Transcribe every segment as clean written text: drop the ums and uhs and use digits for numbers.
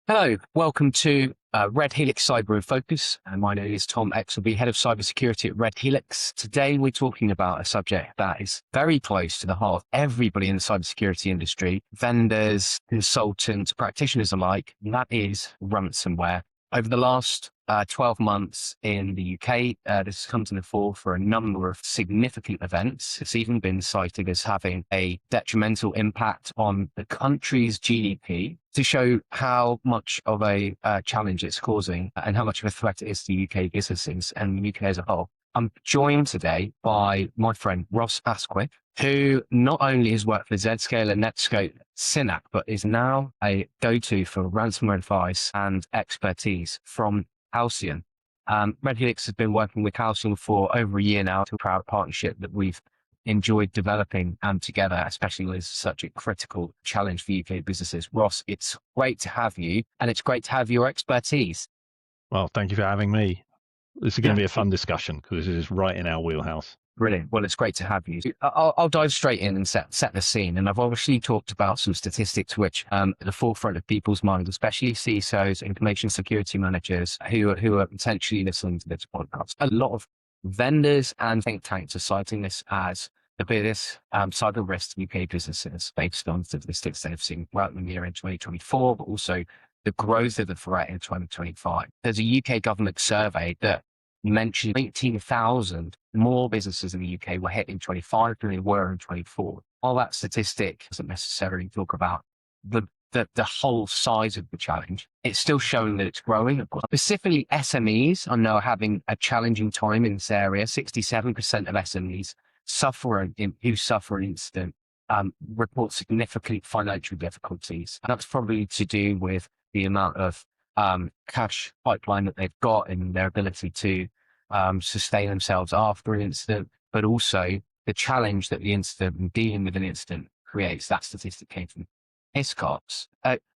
Hello, welcome to Red Helix Cyber in Focus. And my name is Tom Exelby, Head of Cybersecurity at Red Helix. Today, we're talking about a subject that is very close to the heart of everybody in the cybersecurity industry, vendors, consultants, practitioners alike, and that is ransomware. Over the last 12 months in the UK, this has come to the fore for a number of significant events. It's even been cited as having a detrimental impact on the country's GDP to show how much of a challenge it's causing and how much of a threat it is to UK businesses and the UK as a whole. I'm joined today by my friend Ross Asquith, who not only has worked for Zscaler, Netscope, Synac, but is now a go-to for ransomware advice and expertise from Halcyon. Red Helix has been working with Halcyon for over a year now, to a proud partnership that we've enjoyed developing together, especially with such a critical challenge for UK businesses. Ross, it's great to have you, and it's great to have your expertise. Well, thank you for having me. This is going to be a fun discussion because it is right in our wheelhouse. Brilliant. Well, it's great to have you. I'll dive straight in and set the scene. And I've obviously talked about some statistics which at the forefront of people's minds, especially CISOs, information security managers who are potentially listening to this podcast. A lot of vendors and think tanks are citing this as the biggest cyber risk to UK businesses based on statistics they've seen throughout the year in 2024, but also the growth of the threat in 2025. There's a UK government survey that mentioned 18,000 more businesses in the UK were hit in 25 than they were in 24. While that statistic doesn't necessarily talk about the whole size of the challenge, it's still showing that it's growing. Specifically, SMEs are now having a challenging time in this area. 67% of SMEs who suffer an incident report significant financial difficulties. And that's probably to do with the amount of cash pipeline that they've got and their ability to sustain themselves after an incident, but also the challenge that the incident and dealing with an incident creates. That statistic came from Hiscox.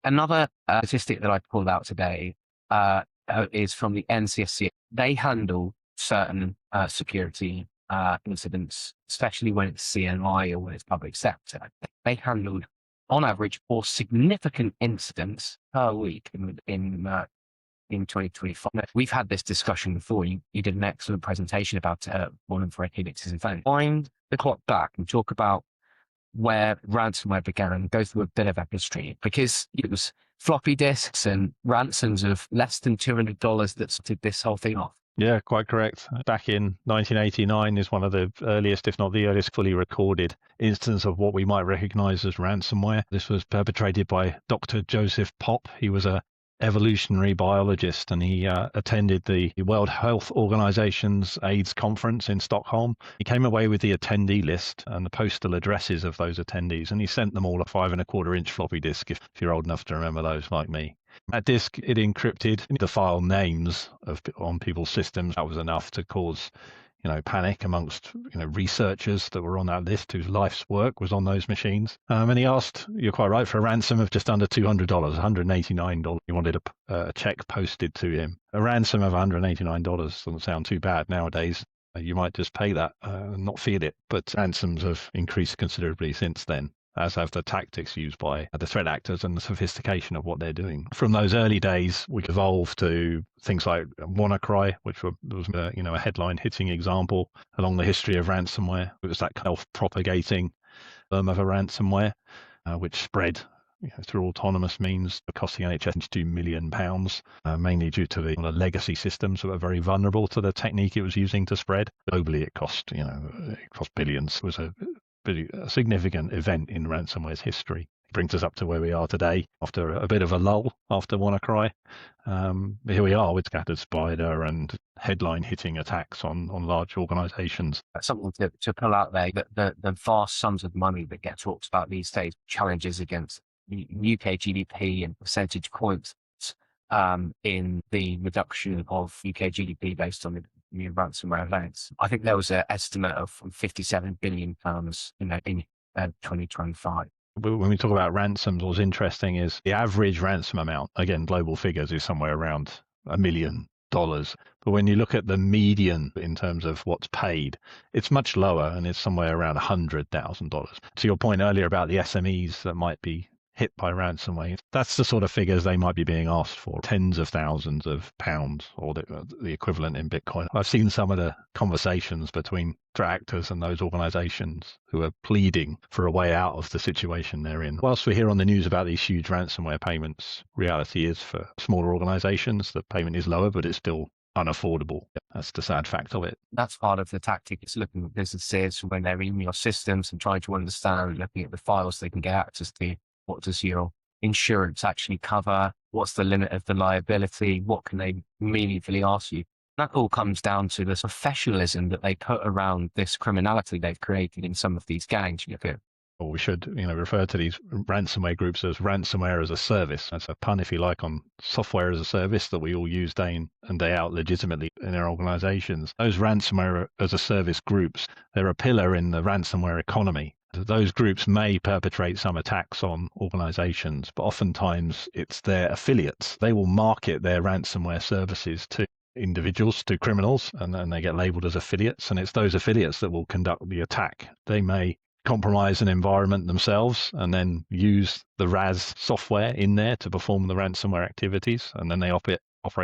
Another statistic that I pulled out today is from the NCSC. They handle certain security incidents, especially when it's CNI or when it's public sector. They handled, on average, 4 significant incidents per week in 2025. We've had this discussion before. You did an excellent presentation about one of Red Helix's events. Wind the clock back and talk about where ransomware began and go through a bit of a history, because it was floppy disks and ransoms of less than $200 that started this whole thing off. Yeah, quite correct. Back in 1989 is one of the earliest, if not the earliest, fully recorded instance of what we might recognize as ransomware. This was perpetrated by Dr. Joseph Popp. He was a evolutionary biologist, and he attended the World Health Organization's AIDS conference in Stockholm. He came away with the attendee list and the postal addresses of those attendees, and he sent them all a 5.25-inch floppy disk, if you're old enough to remember those like me. That disk, it encrypted the file names on people's systems. That was enough to cause panic amongst researchers that were on that list whose life's work was on those machines. And he asked, you're quite right, for a ransom of just under $200, $189. He wanted a check posted to him. A ransom of $189 doesn't sound too bad nowadays. You might just pay that and not feel it. But ransoms have increased considerably since then, as have the tactics used by the threat actors and the sophistication of what they're doing. From those early days, we evolved to things like WannaCry, which was a headline-hitting example along the history of ransomware. It was that self-propagating of a ransomware, which spread through autonomous means, costing NHS £2 million, mainly due to the legacy systems that were very vulnerable to the technique it was using to spread. Globally, it cost billions. It was a significant event in ransomware's history. It brings us up to where we are today after a bit of a lull after WannaCry. Here we are with Scattered Spider and headline-hitting attacks on large organizations. Something to pull out there, that the vast sums of money that get talked about these days, challenges against UK GDP and percentage points in the reduction of UK GDP based on the new ransomware events. I think there was an estimate of £57 billion in 2025. When we talk about ransoms, what's interesting is the average ransom amount, again, global figures, is somewhere around $1 million. But when you look at the median in terms of what's paid, it's much lower, and it's somewhere around $100,000. To your point earlier about the SMEs that might be hit by ransomware. That's the sort of figures they might be being asked for, tens of thousands of pounds, or the equivalent in Bitcoin. I've seen some of the conversations between threat actors and those organizations who are pleading for a way out of the situation they're in. Whilst we hear on the news about these huge ransomware payments, reality is for smaller organizations, the payment is lower, but it's still unaffordable. That's the sad fact of it. That's part of the tactic. It's looking at businesses when they're in your systems and trying to understand, looking at the files they can get access to. What does your insurance actually cover? What's the limit of the liability? What can they meaningfully ask you? That all comes down to the professionalism that they put around this criminality they've created in some of these gangs. You look at, or we should, refer to these ransomware groups as ransomware as a service. That's a pun, if you like, on software as a service that we all use day in and day out legitimately in our organizations. Those ransomware as a service groups, they're a pillar in the ransomware economy. Those groups may perpetrate some attacks on organizations, but oftentimes it's their affiliates. They will market their ransomware services to individuals, to criminals, and then they get labeled as affiliates, and it's those affiliates that will conduct the attack. They may compromise an environment themselves and then use the RAS software in there to perform the ransomware activities, and then they operate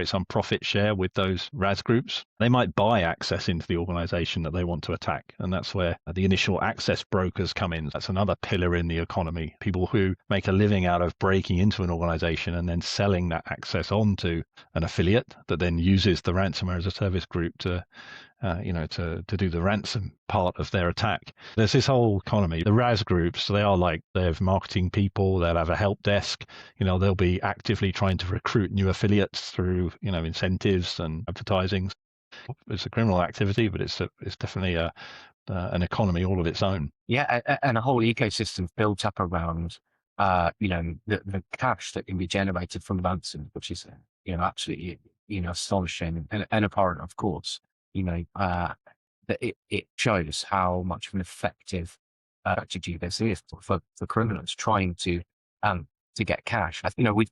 some profit share with those RAS groups. They might buy access into the organization that they want to attack, and that's where the initial access brokers come in. That's another pillar in the economy. People who make a living out of breaking into an organization and then selling that access on to an affiliate that then uses the ransomware as a service group to do the ransom part of their attack. There's this whole economy. The RAS groups, they have marketing people, they'll have a help desk, they'll be actively trying to recruit new affiliates through, incentives and advertising. It's a criminal activity, but it's definitely an economy all of its own. Yeah, and a whole ecosystem built up around, the cash that can be generated from ransom, which is, absolutely, astonishing and abhorrent, of course. That it shows how much of an effective strategy this is for criminals trying to get cash.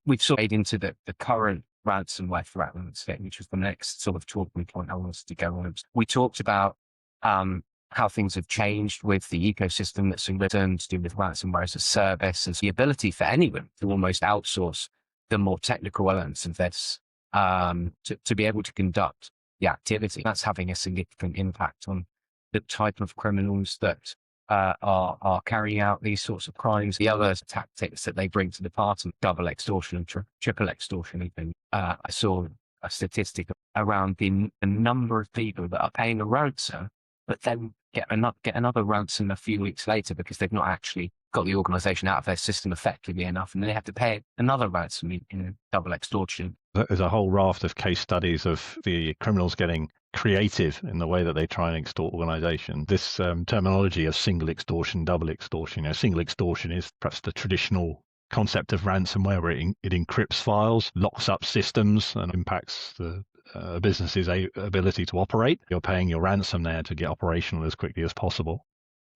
We've sort of into the current ransomware threat landscape, which was the next sort of talking point I wanted to go on. We talked about how things have changed with the ecosystem that's written to do with ransomware as a service, and the ability for anyone to almost outsource the more technical elements of this to be able to conduct the activity. That's having a significant impact on the type of criminals that are carrying out these sorts of crimes. The other tactics that they bring to the party, double extortion and triple extortion. Even I saw a statistic around the number of people that are paying a ransom, but then get another ransom a few weeks later because they've not actually got the organization out of their system effectively enough, and then they have to pay another ransom in double extortion. There's a whole raft of case studies of the criminals getting creative in the way that they try and extort organizations. This terminology of single extortion, double extortion. Single extortion is perhaps the traditional concept of ransomware, where it encrypts files, locks up systems, and impacts the business's ability to operate. You're paying your ransom there to get operational as quickly as possible.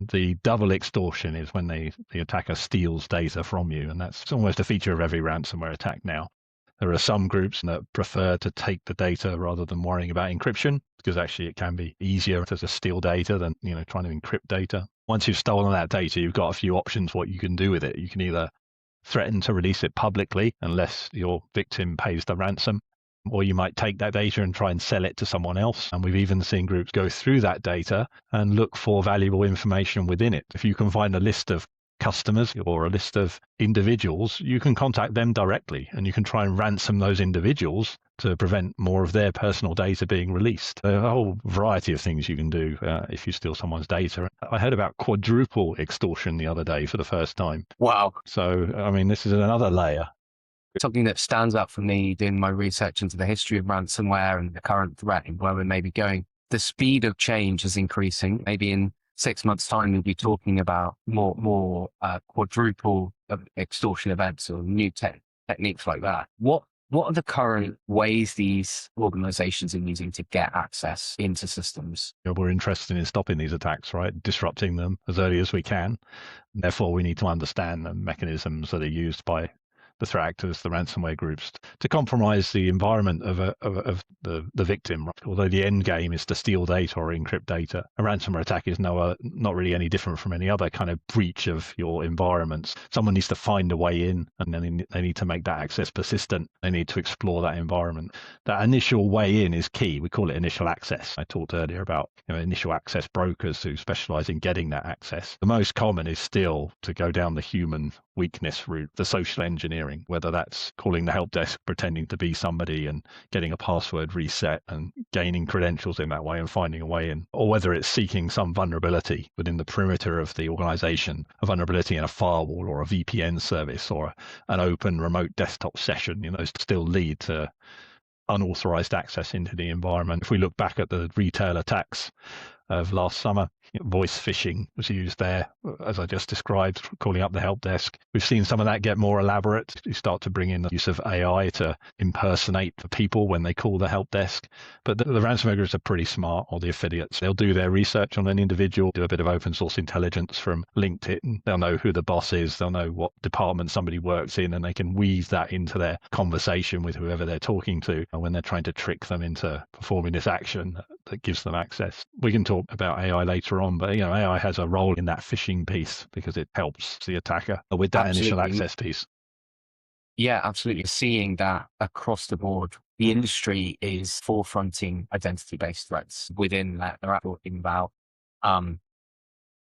The double extortion is when the attacker steals data from you, and that's almost a feature of every ransomware attack now. There are some groups that prefer to take the data rather than worrying about encryption, because actually it can be easier to steal data than trying to encrypt data. Once you've stolen that data, you've got a few options what you can do with it. You can either threaten to release it publicly unless your victim pays the ransom, or you might take that data and try and sell it to someone else. And we've even seen groups go through that data and look for valuable information within it. If you can find a list of customers or a list of individuals, you can contact them directly and you can try and ransom those individuals to prevent more of their personal data being released. There's a whole variety of things you can do if you steal someone's data. I heard about quadruple extortion the other day for the first time. Wow. So, this is another layer. Something that stands out for me doing my research into the history of ransomware and the current threat and where we're maybe going, the speed of change is increasing. Maybe in 6 months' time, we'll be talking about more quadruple extortion events or new techniques like that. What are the current ways these organizations are using to get access into systems? We're interested in stopping these attacks, right? Disrupting them as early as we can. Therefore, we need to understand the mechanisms that are used by the threat actors, the ransomware groups, to compromise the environment of the victim. Although the end game is to steal data or encrypt data, a ransomware attack is not really any different from any other kind of breach of your environments. Someone needs to find a way in, and then they need to make that access persistent. They need to explore that environment. That initial way in is key. We call it initial access. I talked earlier about initial access brokers who specialize in getting that access. The most common is still to go down the human weakness route, the social engineering, whether that's calling the help desk, pretending to be somebody and getting a password reset and gaining credentials in that way and finding a way in, or whether it's seeking some vulnerability within the perimeter of the organization, a vulnerability in a firewall or a VPN service or an open remote desktop session. Those still lead to unauthorized access into the environment. If we look back at the retail attacks of last summer, voice phishing was used there, as I just described, calling up the help desk. We've seen some of that get more elaborate. You start to bring in the use of AI to impersonate the people when they call the help desk. But the ransomware groups are pretty smart, or the affiliates. They'll do their research on an individual, do a bit of open source intelligence from LinkedIn. They'll know who the boss is. They'll know what department somebody works in, and they can weave that into their conversation with whoever they're talking to when they're trying to trick them into performing this action that gives them access. We can talk about AI later on, but AI has a role in that phishing piece because it helps the attacker with that initial access piece. Yeah, absolutely. Seeing that across the board, the industry is forefronting identity-based threats. Within that, they're talking about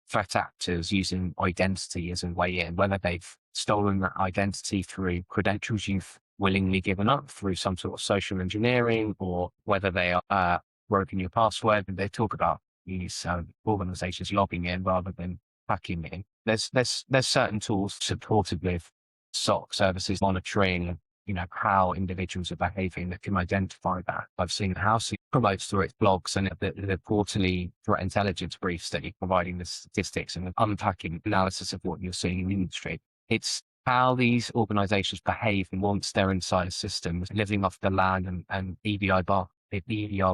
threat actors using identity as a way in, whether they've stolen that identity through credentials you've willingly given up through some sort of social engineering, or whether they are broken your password. And they talk about these organizations logging in rather than hacking in. There's certain tools supported with SOC services monitoring, how individuals are behaving that can identify that. I've seen House promotes through its blogs and the quarterly threat intelligence briefs that you're providing the statistics and the unpacking analysis of what you're seeing in the industry. It's how these organizations behave once they're inside a system, living off the land and EDR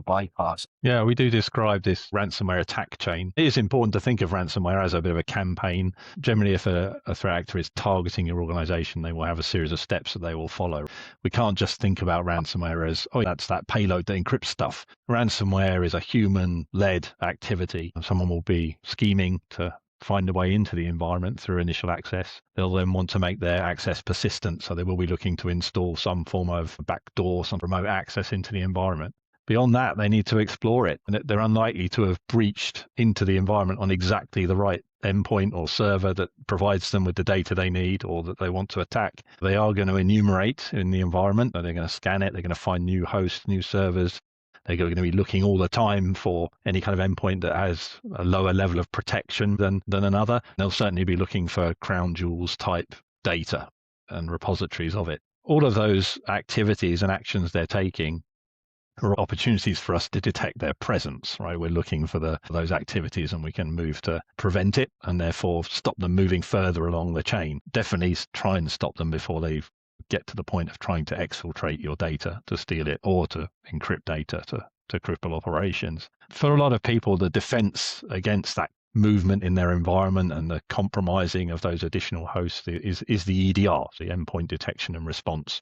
bypass. Yeah, we do describe this ransomware attack chain. It is important to think of ransomware as a bit of a campaign. Generally, if a threat actor is targeting your organization, they will have a series of steps that they will follow. We can't just think about ransomware as, that's that payload that encrypts stuff. Ransomware is a human-led activity. Someone will be scheming to find a way into the environment through initial access. They'll then want to make their access persistent, so they will be looking to install some form of backdoor, some remote access into the environment. Beyond that, they need to explore it, and they're unlikely to have breached into the environment on exactly the right endpoint or server that provides them with the data they need or that they want to attack. They are going to enumerate in the environment. They're going to scan it. They're going to find new hosts, new servers. They're going to be looking all the time for any kind of endpoint that has a lower level of protection than another. They'll certainly be looking for crown jewels type data and repositories of it. All of those activities and actions they're taking are opportunities for us to detect their presence, right? We're looking for those activities, and we can move to prevent it and therefore stop them moving further along the chain. Definitely try and stop them before they get to the point of trying to exfiltrate your data to steal it or to encrypt data to cripple operations. For a lot of people, the defense against that movement in their environment and the compromising of those additional hosts is the EDR, the endpoint detection and response.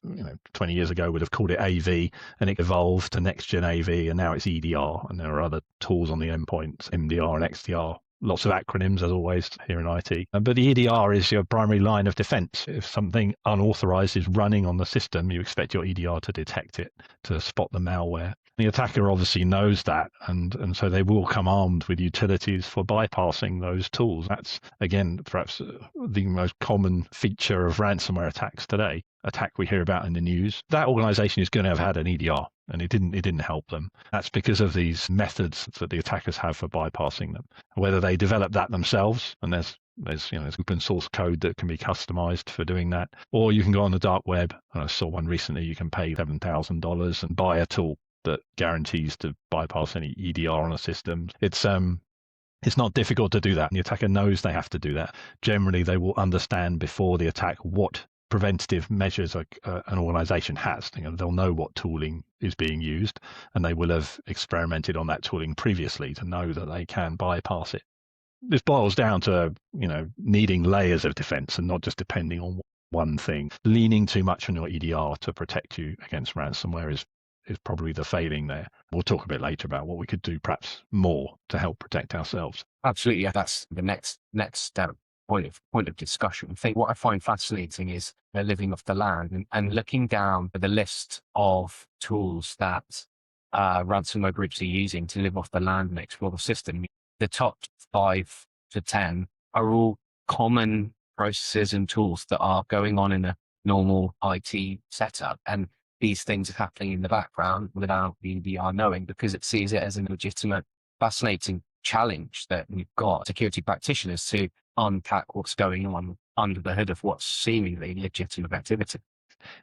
20 years ago would have called it AV, and it evolved to next gen AV, and now it's EDR, and there are other tools on the endpoints, MDR and XDR. Lots of acronyms, as always, here in IT. But the EDR is your primary line of defense. If something unauthorized is running on the system, you expect your EDR to detect it, to spot the malware. The attacker obviously knows that, and so they will come armed with utilities for bypassing those tools. That's, again, perhaps the most common feature of ransomware attacks today. Attack we hear about in the news. That organization is going to have had an EDR, and it didn't help them. That's because of these methods that the attackers have for bypassing them. Whether they develop that themselves, and there's open source code that can be customized for doing that, or you can go on the dark web. And I saw one recently. You can pay $7,000 and buy a tool that guarantees to bypass any EDR on a system. It's not difficult to do that. The attacker knows they have to do that. Generally, they will understand before the attack what preventative measures an organization has. They'll know what tooling is being used, and they will have experimented on that tooling previously to know that they can bypass it. This boils down to needing layers of defense and not just depending on one thing. Leaning too much on your EDR to protect you against ransomware is probably the failing there. We'll talk a bit later about what we could do perhaps more to help protect ourselves. Absolutely. Yeah, that's the next point of discussion. I think what I find fascinating is living off the land and looking down at the list of tools that ransomware groups are using to live off the land and explore the system. The top 5 to 10 are all common processes and tools that are going on in a normal IT setup. And these things are happening in the background without the EDR knowing, because it sees it as a legitimate, fascinating challenge that we've got security practitioners to unpack what's going on under the hood of what's seemingly legitimate activity.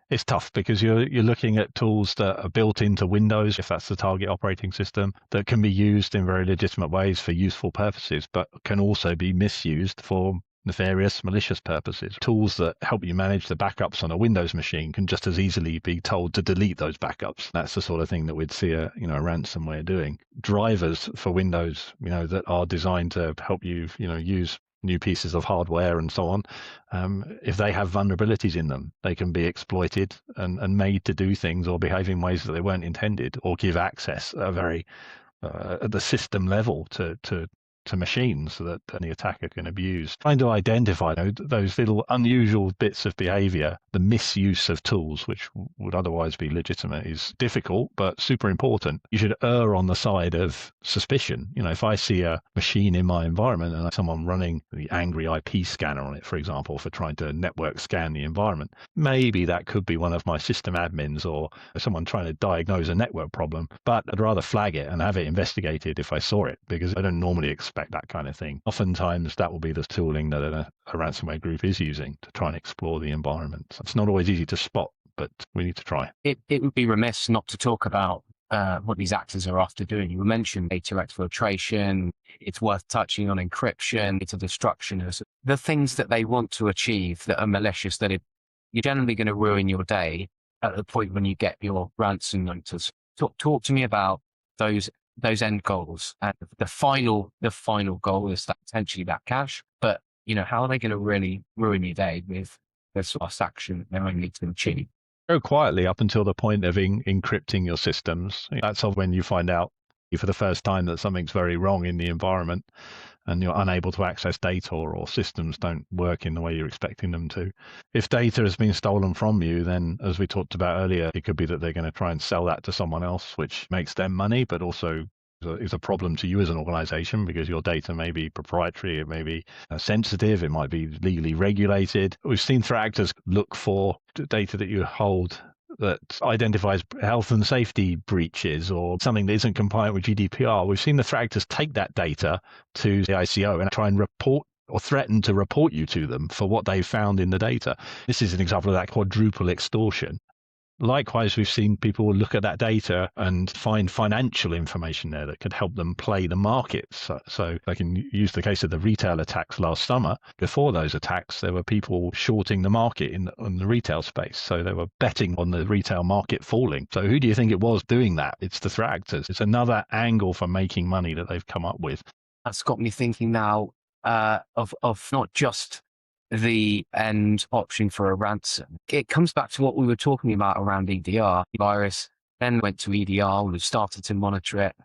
It's tough because you're looking at tools that are built into Windows, if that's the target operating system, that can be used in very legitimate ways for useful purposes, but can also be misused for nefarious, malicious purposes. Tools that help you manage the backups on a Windows machine can just as easily be told to delete those backups. That's the sort of thing that we'd see a ransomware doing. Drivers for Windows, that are designed to help you, use new pieces of hardware and so on. If they have vulnerabilities in them, they can be exploited and made to do things or behave in ways that they weren't intended, or give access at the system level to machines so that the attacker can abuse. Trying to identify those little unusual bits of behavior, the misuse of tools, which would otherwise be legitimate, is difficult, but super important. You should err on the side of suspicion. If I see a machine in my environment and someone running the angry IP scanner on it, for example, for trying to network scan the environment, maybe that could be one of my system admins or someone trying to diagnose a network problem, but I'd rather flag it and have it investigated if I saw it, because I don't normally expect that kind of thing. Oftentimes that will be the tooling that a ransomware group is using to try and explore the environment. So it's not always easy to spot, but we need to try. It would be remiss not to talk about what these actors are after doing. You mentioned data exfiltration. It's worth touching on encryption, data destruction, the things that they want to achieve that are malicious, that you're generally going to ruin your day at the point when you get your ransom notice. Talk to me about those end goals. And the final goal is that potentially that cash, but how are they going to really ruin your day with this last action they're only to achieve? Go quietly up until the point of encrypting your systems. That's when you find out for the first time that something's very wrong in the environment and you're unable to access data, or systems don't work in the way you're expecting them to. If data has been stolen from you, then, as we talked about earlier, it could be that they're going to try and sell that to someone else, which makes them money, but also is a problem to you as an organization, because your data may be proprietary, it may be sensitive, it might be legally regulated. We've seen threat actors look for data that you hold that identifies health and safety breaches or something that isn't compliant with GDPR. We've seen the threat actors take that data to the ICO and try and report or threaten to report you to them for what they found in the data. This is an example of that quadruple extortion. Likewise, we've seen people look at that data and find financial information there that could help them play the markets. So I can use the case of the retail attacks last summer. Before those attacks, there were people shorting the market in the retail space. So they were betting on the retail market falling. So who do you think it was doing that? It's the threat actors. It's another angle for making money that they've come up with. That's got me thinking now of not just the end option for a ransom. It comes back to what we were talking about around EDR. The virus then went to EDR, we've started to monitor it.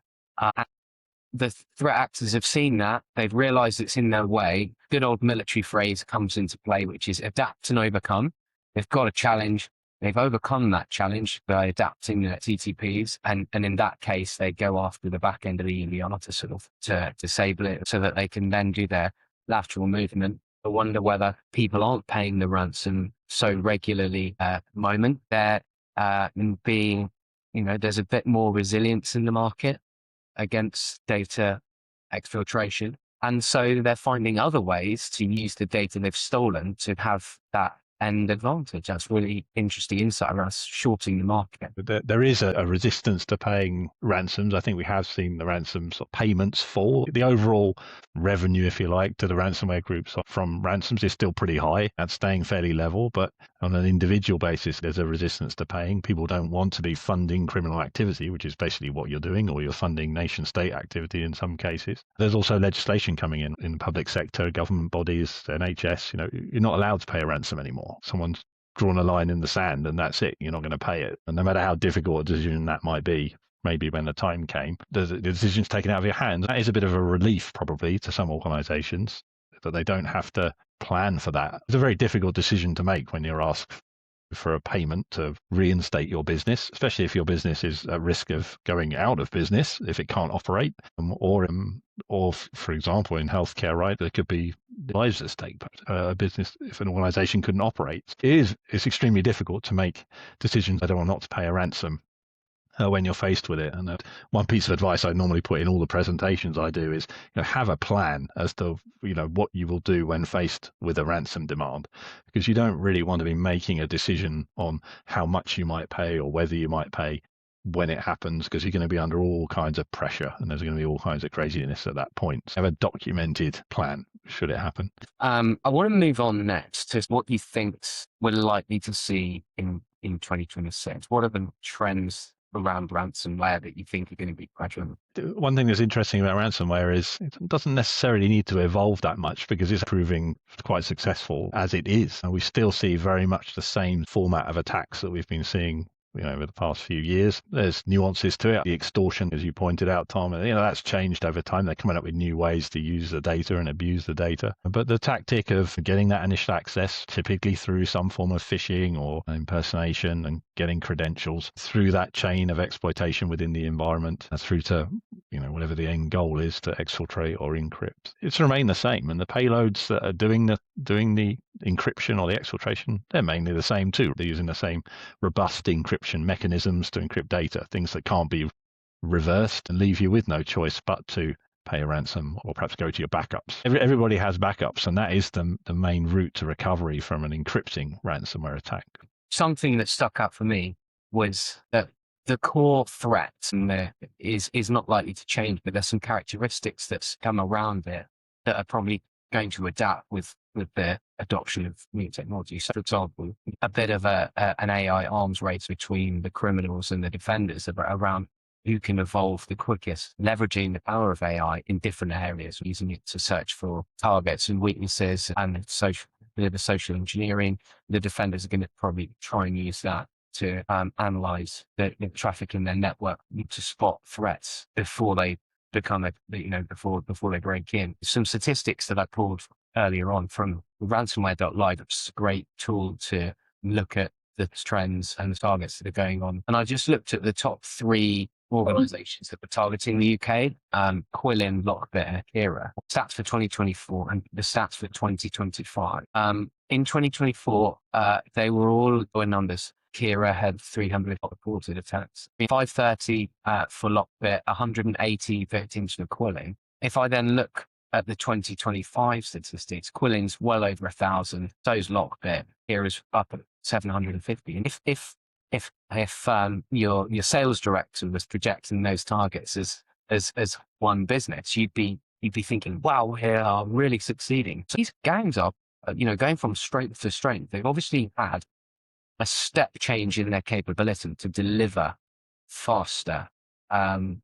The threat actors have seen that, they've realized it's in their way. Good old military phrase comes into play, which is adapt and overcome. They've got a challenge, they've overcome that challenge by adapting their TTPs, and in that case, they go after the back end of the EDR to disable it so that they can then do their lateral movement. I wonder whether people aren't paying the ransom so regularly at the moment. They're being, there's a bit more resilience in the market against data exfiltration. And so they're finding other ways to use the data they've stolen to have that end advantage. That's really interesting insight around shorting the market. There is a resistance to paying ransoms. I think we have seen the ransoms payments fall. The overall revenue, if you like, to the ransomware groups from ransoms is still pretty high and staying fairly level, but on an individual basis, there's a resistance to paying. People don't want to be funding criminal activity, which is basically what you're doing, or you're funding nation state activity in some cases. There's also legislation coming in the public sector, government bodies, NHS, you're not allowed to pay a ransom anymore. anymore. Someone's drawn a line in the sand and that's it. You're not going to pay it. And no matter how difficult a decision that might be, maybe when the time came, the decision's taken out of your hands. That is a bit of a relief probably to some organizations that they don't have to plan for that. It's a very difficult decision to make when you're asked for a payment to reinstate your business, especially if your business is at risk of going out of business if it can't operate, or for example, in healthcare, right, there could be lives at stake. A business, if an organization couldn't operate, it's extremely difficult to make decisions whether or not to pay a ransom when you're faced with it. And one piece of advice I normally put in all the presentations I do is, have a plan as to, what you will do when faced with a ransom demand, because you don't really want to be making a decision on how much you might pay or whether you might pay when it happens, because you're going to be under all kinds of pressure and there's going to be all kinds of craziness at that point. So have a documented plan should it happen. I want to move on next to what you think we're likely to see in 2026. What are the trends around ransomware that you think are going to be prevalent? One thing that's interesting about ransomware is it doesn't necessarily need to evolve that much because it's proving quite successful as it is. And we still see very much the same format of attacks that we've been seeing over the past few years. There's nuances to it. The extortion, as you pointed out, Tom, that's changed over time. They're coming up with new ways to use the data and abuse the data. But the tactic of getting that initial access, typically through some form of phishing or impersonation, and getting credentials through that chain of exploitation within the environment, through to whatever the end goal is, to exfiltrate or encrypt, it's remained the same. And the payloads that are doing the encryption or the exfiltration, they're mainly the same too. They're using the same robust encryption mechanisms to encrypt data, things that can't be reversed and leave you with no choice but to pay a ransom or perhaps go to your backups. Everybody has backups, and that is the main route to recovery from an encrypting ransomware attack. Something that stuck out for me was that the core threat is not likely to change, but there's some characteristics that's come around it that are probably going to adapt with the adoption of new technology. So, for example, a bit of an AI arms race between the criminals and the defenders around who can evolve the quickest, leveraging the power of AI in different areas, using it to search for targets and weaknesses and the social engineering. The defenders are going to probably try and use that to analyze the traffic in their network to spot threats before they become before they break in. Some statistics that I pulled earlier on from ransomware.live, which is a great tool to look at the trends and the targets that are going on. And I just looked at the top 3 organizations that were targeting the UK, Quillin, Lockbit, and Akira. Stats for 2024 and the stats for 2025. In 2024, they were all lower numbers. Akira had 300 reported attacks. 530 for Lockbit, 180 victims for Quillin. If I then look at the 2025 statistics, Quillin's well over 1,000. So is Lockbit. Akira's up at 750. And if your sales director was projecting those targets as one business, you'd be thinking, wow, we are really succeeding. So these gangs are, going from strength to strength. They've obviously had a step change in their capability to deliver faster and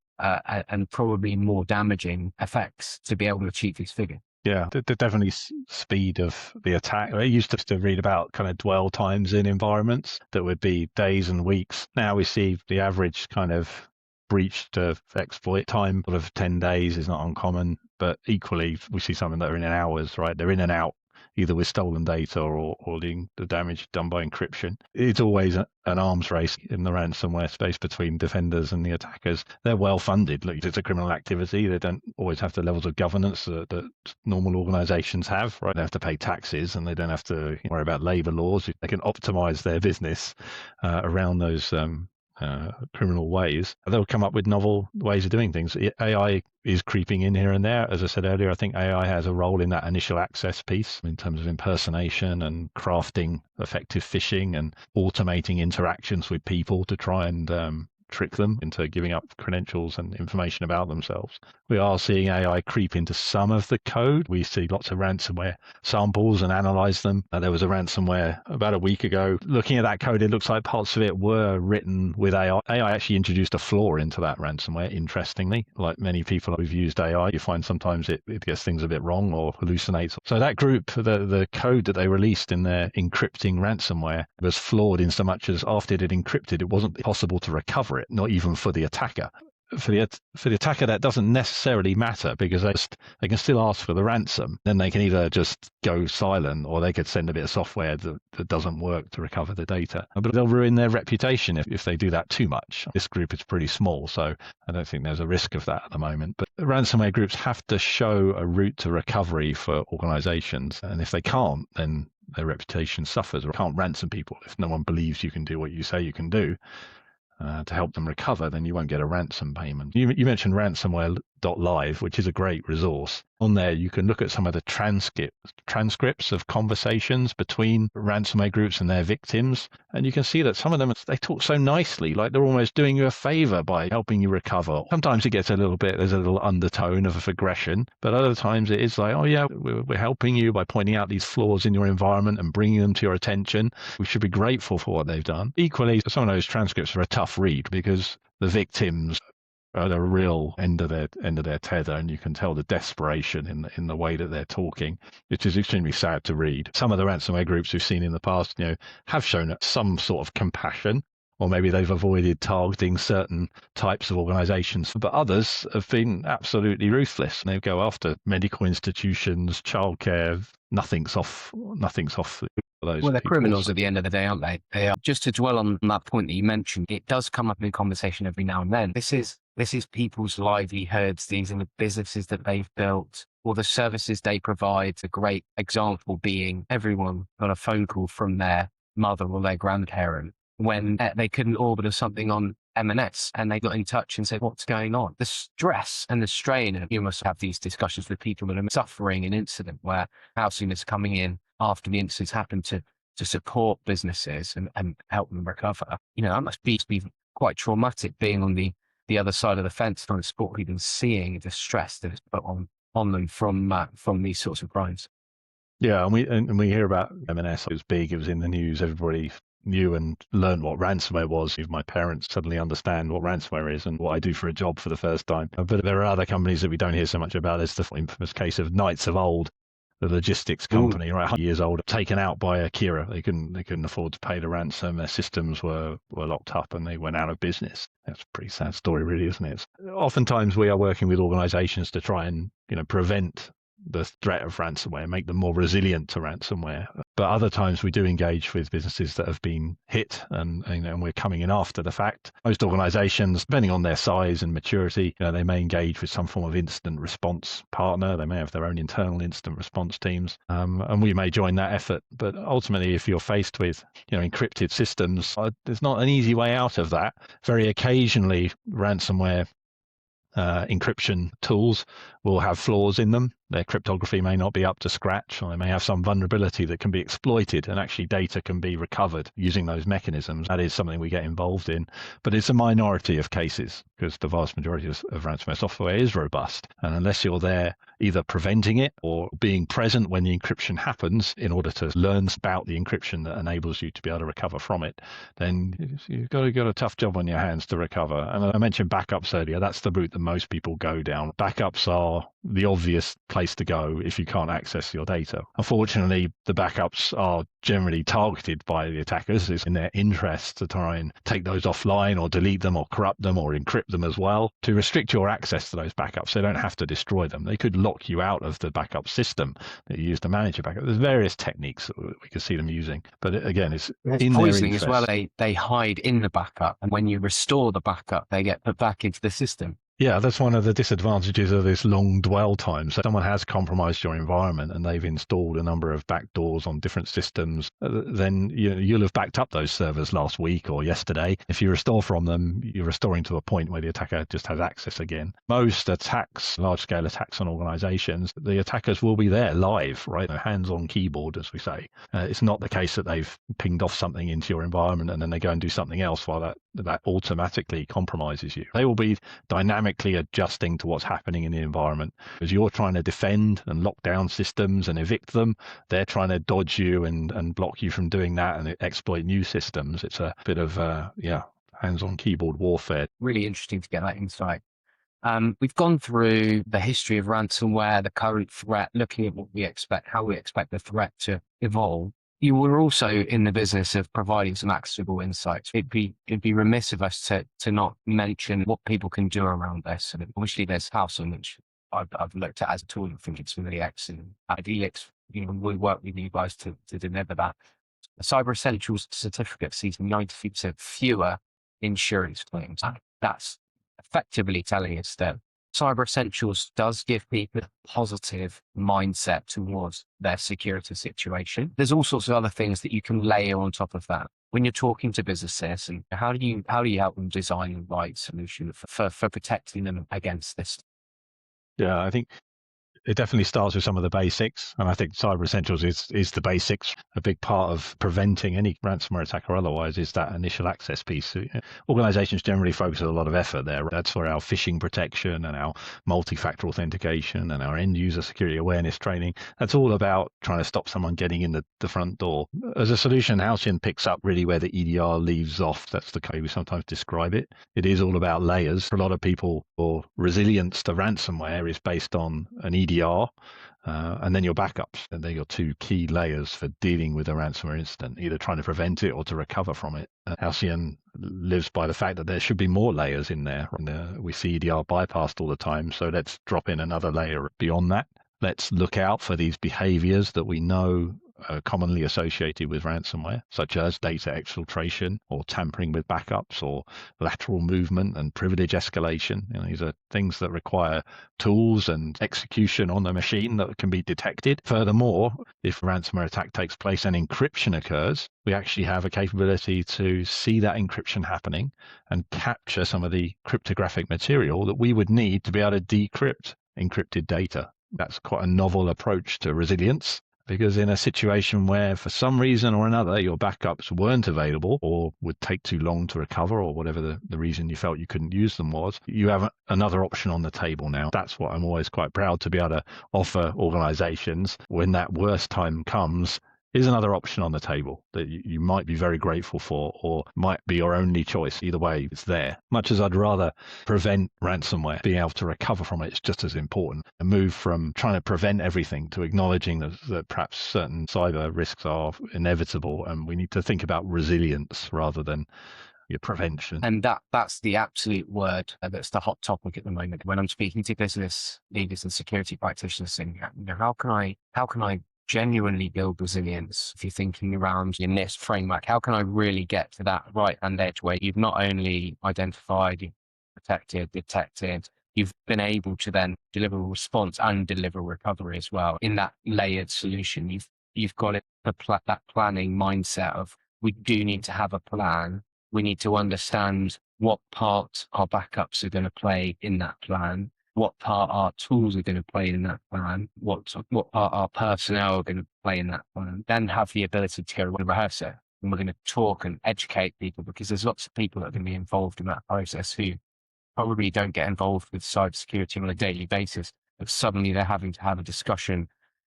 probably more damaging effects to be able to achieve these figures. Yeah, the definitely speed of the attack. I used to read about kind of dwell times in environments that would be days and weeks. Now we see the average kind of breach to exploit time sort of 10 days is not uncommon, but equally we see something that are in hours, right? They're in and out, either with stolen data or the damage done by encryption. It's always an arms race in the ransomware space between defenders and the attackers. They're well funded. Look, it's a criminal activity. They don't always have the levels of governance that normal organizations have, right? They have to pay taxes and they don't have to worry about labor laws. They can optimize their business around those criminal ways. They'll come up with novel ways of doing things. AI is creeping in here and there. As I said earlier, I think AI has a role in that initial access piece in terms of impersonation and crafting effective phishing and automating interactions with people to try and trick them into giving up credentials and information about themselves. We are seeing AI creep into some of the code. We see lots of ransomware samples and analyze them. There was a ransomware about a week ago. Looking at that code, it looks like parts of it were written with AI. AI actually introduced a flaw into that ransomware, interestingly. Like many people who've used AI, you find sometimes it gets things a bit wrong or hallucinates. So that group, the code that they released in their encrypting ransomware was flawed in so much as after it had encrypted, it wasn't possible to recover it, not even for the attacker. For the attacker, that doesn't necessarily matter because they can still ask for the ransom. Then they can either just go silent or they could send a bit of software that doesn't work to recover the data. But they'll ruin their reputation if they do that too much. This group is pretty small, so I don't think there's a risk of that at the moment. But ransomware groups have to show a route to recovery for organizations. And if they can't, then their reputation suffers. Or can't ransom people if no one believes you can do what you say you can do. To help them recover, then you won't get a ransom payment. You mentioned ransomware.live, which is a great resource. On there, you can look at some of the transcripts of conversations between ransomware groups and their victims. And you can see that some of them, they talk so nicely, like they're almost doing you a favor by helping you recover. Sometimes it gets there's a little undertone of aggression, but other times it is like, oh yeah, we're helping you by pointing out these flaws in your environment and bringing them to your attention. We should be grateful for what they've done. Equally, some of those transcripts are a tough read because the victims are at the real end of their tether, and you can tell the desperation in the way that they're talking, which is extremely sad to read. Some of the ransomware groups we've seen in the past, have shown some sort of compassion, or maybe they've avoided targeting certain types of organizations, but others have been absolutely ruthless. They go after medical institutions, childcare. Nothing's off those. Well, they're people. criminals at the end of the day, aren't they? They are. Just to dwell on that point that you mentioned, it does come up in conversation every now and then. This is people's livelihoods. These are the businesses that they've built or the services they provide. A great example being everyone got a phone call from their mother or their grandparent when they couldn't order something on M&S, and they got in touch and said, what's going on? The stress and the strain, and you must have these discussions with people that are suffering an incident where housing is coming in after the incident's happened to support businesses and help them recover. That must be quite traumatic being on the other side of the fence trying to support people and seeing the stress that is put on them from these sorts of crimes. Yeah, and we hear about M&S. It was big. It was in the news. Everybody knew and learned what ransomware was. My parents suddenly understand what ransomware is and what I do for a job for the first time. But there are other companies that we don't hear so much about. There's the infamous case of Knights of Old, the logistics company, right, 100 years old, taken out by Akira. They couldn't afford to pay the ransom. Their systems were locked up and they went out of business. That's a pretty sad story, really, isn't it? Oftentimes we are working with organizations to try and prevent the threat of ransomware, make them more resilient to ransomware. But other times we do engage with businesses that have been hit and we're coming in after the fact. Most organizations, depending on their size and maturity, they may engage with some form of incident response partner. They may have their own internal incident response teams, and we may join that effort. But ultimately, if you're faced with encrypted systems, there's not an easy way out of that. Very occasionally, ransomware encryption tools will have flaws in them. Their cryptography may not be up to scratch, or they may have some vulnerability that can be exploited, and actually data can be recovered using those mechanisms. That is something we get involved in, but it's a minority of cases because the vast majority of ransomware software is robust. And unless you're there either preventing it or being present when the encryption happens in order to learn about the encryption that enables you to be able to recover from it, then you've got a tough job on your hands to recover. And I mentioned backups earlier. That's the route that most people go down. Backups are the obvious place to go if you can't access your data. Unfortunately, the backups are generally targeted by the attackers. It's in their interest to try and take those offline or delete them or corrupt them or encrypt them as well to restrict your access to those backups. They don't have to destroy them. They could lock you out of the backup system that you use to manage your backup. There's various techniques that we can see them using. But again, it's in poisoning their as well. They hide in the backup, and when you restore the backup, they get put back into the system. Yeah, that's one of the disadvantages of this long dwell time. So someone has compromised your environment and they've installed a number of backdoors on different systems, then you'll have backed up those servers last week or yesterday. If you restore from them, you're restoring to a point where the attacker just has access again. Most attacks, large-scale attacks on organizations, the attackers will be there live, right? Hands on keyboard, as we say. It's not the case that they've pinged off something into your environment and then they go and do something else while that that automatically compromises you. They will be dynamically adjusting to what's happening in the environment. As you're trying to defend and lock down systems and evict them, they're trying to dodge you and block you from doing that and exploit new systems. It's a bit of, hands-on keyboard warfare. Really interesting to get that insight. We've gone through the history of ransomware, the current threat, looking at what we expect, how we expect the threat to evolve. You were also in the business of providing some actionable insights. It'd be remiss of us to not mention what people can do around this. And obviously, there's Housing, which I've looked at as a tool. I think it's really excellent. At Helix, we work with you guys to deliver that. The Cyber Essentials certificate sees 90% fewer insurance claims. That's effectively telling us that Cyber Essentials does give people a positive mindset towards their security situation. There's all sorts of other things that you can layer on top of that when you're talking to businesses, and how do you help them design the right solution for protecting them against this? Yeah, I think it definitely starts with some of the basics, and I think Cyber Essentials is the basics. A big part of preventing any ransomware attack or otherwise is that initial access piece. Organizations generally focus a lot of effort there. That's for our phishing protection and our multi-factor authentication and our end-user security awareness training. That's all about trying to stop someone getting in the front door. As a solution, Halcyon picks up really where the EDR leaves off. That's the way we sometimes describe it. It is all about layers. For a lot of people, or resilience to ransomware is based on an EDR, and then your backups. And they're your two key layers for dealing with a ransomware incident, either trying to prevent it or to recover from it. Halcyon lives by the fact that there should be more layers in there. We see EDR bypassed all the time, so let's drop in another layer beyond that. Let's look out for these behaviors that we know are commonly associated with ransomware, such as data exfiltration or tampering with backups or lateral movement and privilege escalation. These are things that require tools and execution on the machine that can be detected. Furthermore, if a ransomware attack takes place and encryption occurs, we actually have a capability to see that encryption happening and capture some of the cryptographic material that we would need to be able to decrypt encrypted data. That's quite a novel approach to resilience, because in a situation where for some reason or another your backups weren't available or would take too long to recover, or whatever the reason you felt you couldn't use them was, you have another option on the table now. That's what I'm always quite proud to be able to offer organizations when that worst time comes. Is another option on the table that you might be very grateful for, or might be your only choice. Either way, it's there. Much as I'd rather prevent ransomware, being able to recover from it is just as important. A move from trying to prevent everything to acknowledging that perhaps certain cyber risks are inevitable, and we need to think about resilience rather than your prevention. And that's the absolute word that's the hot topic at the moment. When I'm speaking to business leaders and security practitioners, saying, how can I genuinely build resilience? If you're thinking around your NIST framework, how can I really get to that right-hand edge where you've not only identified, you've protected, detected, you've been able to then deliver a response and deliver recovery as well in that layered solution. You've got that planning mindset of, we do need to have a plan. We need to understand what part our backups are going to play in that plan, what part our tools are going to play in that plan, what part our personnel are going to play in that plan, then have the ability to go and rehearse it. And we're going to talk and educate people, because there's lots of people that are going to be involved in that process who probably don't get involved with cybersecurity on a daily basis. But suddenly they're having to have a discussion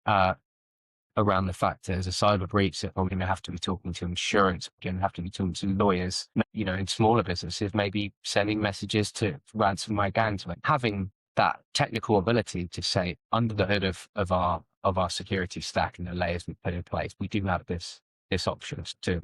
around the fact there's a cyber breach that we're going to have to be talking to insurance, we're going to have to be talking to lawyers. In smaller businesses, maybe sending messages to ransomware gangs, having that technical ability to say, under the hood of our security stack and the layers we put in place, we do have this option to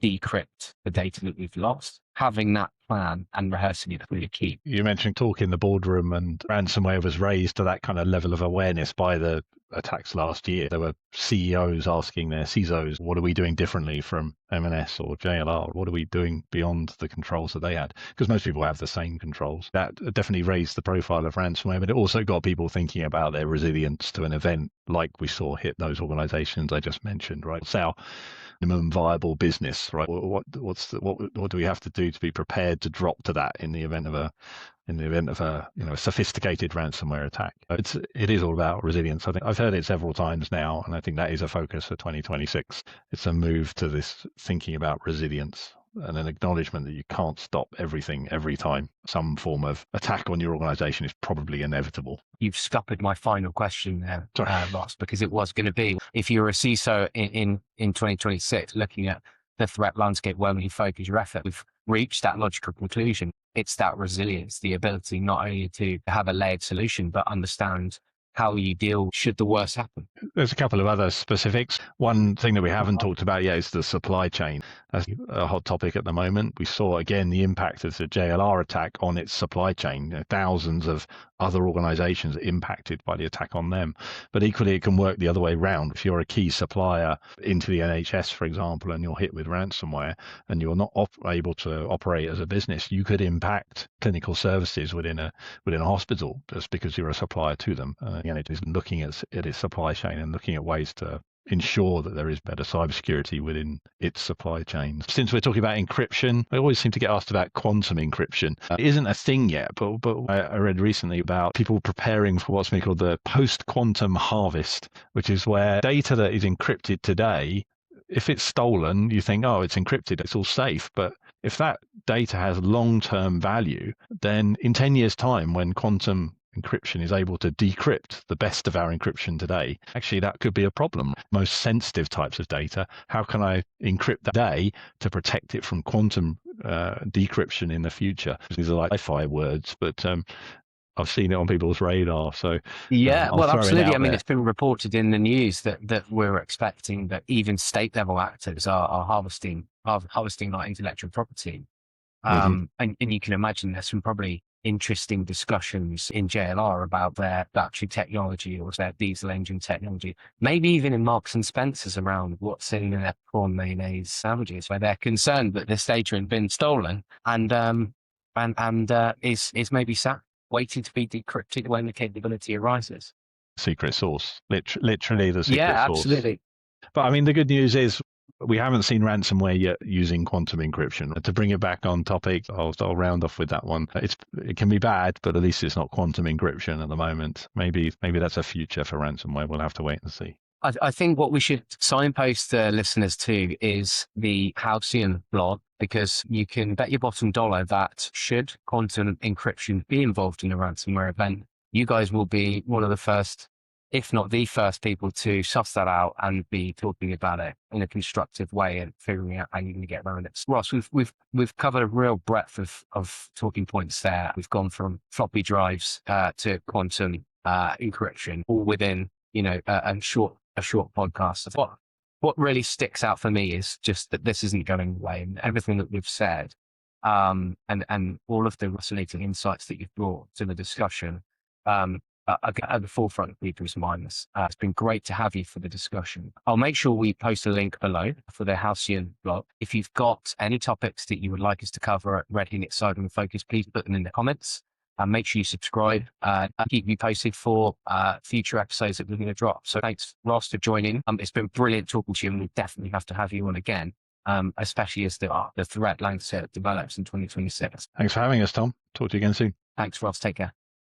decrypt the data that we've lost. Having that plan and rehearsing it is really key. You mentioned talk in the boardroom, and ransomware was raised to that kind of level of awareness by the attacks last year. There were CEOs asking their CISOs, what are we doing differently from M&S or JLR? What are we doing beyond the controls that they had? Because most people have the same controls. That definitely raised the profile of ransomware, but it also got people thinking about their resilience to an event like we saw hit those organizations I just mentioned, right? So minimum viable business, right? What do we have to do to be prepared to drop to that in the event of a sophisticated ransomware attack? It is all about resilience. I think I've heard it several times now, and I think that is a focus for 2026. It's a move to this thinking about resilience. and an acknowledgement that you can't stop everything every time. Some form of attack on your organization is probably inevitable. You've scuppered my final question there, Sorry. Ross, because it was going to be, if you're a CISO in 2026, looking at the threat landscape, where will you focus your effort? We've reached that logical conclusion. It's that resilience, the ability not only to have a layered solution, but understand how you deal should the worst happen. There's a couple of other specifics. One thing that we haven't talked about yet is the supply chain. That's a hot topic at the moment. We saw again the impact of the JLR attack on its supply chain. Thousands of other organizations impacted by the attack on them. But equally, it can work the other way around. If you're a key supplier into the NHS, for example, and you're hit with ransomware and you're not able to operate as a business, you could impact clinical services within a hospital just because you're a supplier to them. Again, it is looking at its supply chain and looking at ways to ensure that there is better cybersecurity within its supply chains. Since we're talking about encryption, I always seem to get asked about quantum encryption. It isn't a thing yet, but I read recently about people preparing for what's called the post-quantum harvest, which is where data that is encrypted today, if it's stolen, you think, oh, it's encrypted, it's all safe. But if that data has long-term value, then in 10 years' time, when quantum encryption is able to decrypt the best of our encryption today, actually that could be a problem. Most sensitive types of data, how can I encrypt that today to protect it from quantum decryption in the future? These are like sci-fi words, but I've seen it on people's radar. So yeah, well, absolutely. I mean, there. it's been reported in the news that we're expecting that even state level actors are harvesting like intellectual property. And you can imagine there's some probably interesting discussions in JLR about their battery technology or their diesel engine technology, maybe even in Marks and Spencer's around what's in their prawn mayonnaise sandwiches, where they're concerned that this data had been stolen and is maybe sat waiting to be decrypted when the capability arises. Secret source, literally the secret source. Absolutely. But I mean, the good news is we haven't seen ransomware yet using quantum encryption. To bring it back on topic, I'll round off with that one. It can be bad, but at least it's not quantum encryption at the moment. Maybe that's a future for ransomware. We'll have to wait and see. I think what we should signpost listeners to is the Halcyon blog, because you can bet your bottom dollar that should quantum encryption be involved in a ransomware event, you guys will be one of the first, if not the first people to suss that out and be talking about it in a constructive way and figuring out how you're going to get around it. Ross, we've covered a real breadth of talking points there. We've gone from floppy drives to quantum encryption, all within a short podcast. What really sticks out for me is just that this isn't going away, and everything that we've said, and all of the fascinating insights that you've brought to the discussion are at the forefront of people's minds. It's been great to have you for the discussion. I'll make sure we post a link below for the Halcyon blog. If you've got any topics that you would like us to cover at Red Helix Cyber and Focus, please put them in the comments. And make sure you subscribe and keep you posted for future episodes that we're going to drop. So thanks, Ross, for joining. It's been brilliant talking to you, and we definitely have to have you on again, especially as the threat landscape develops in 2026. Thanks for having us, Tom. Talk to you again soon. Thanks, Ross. Take care.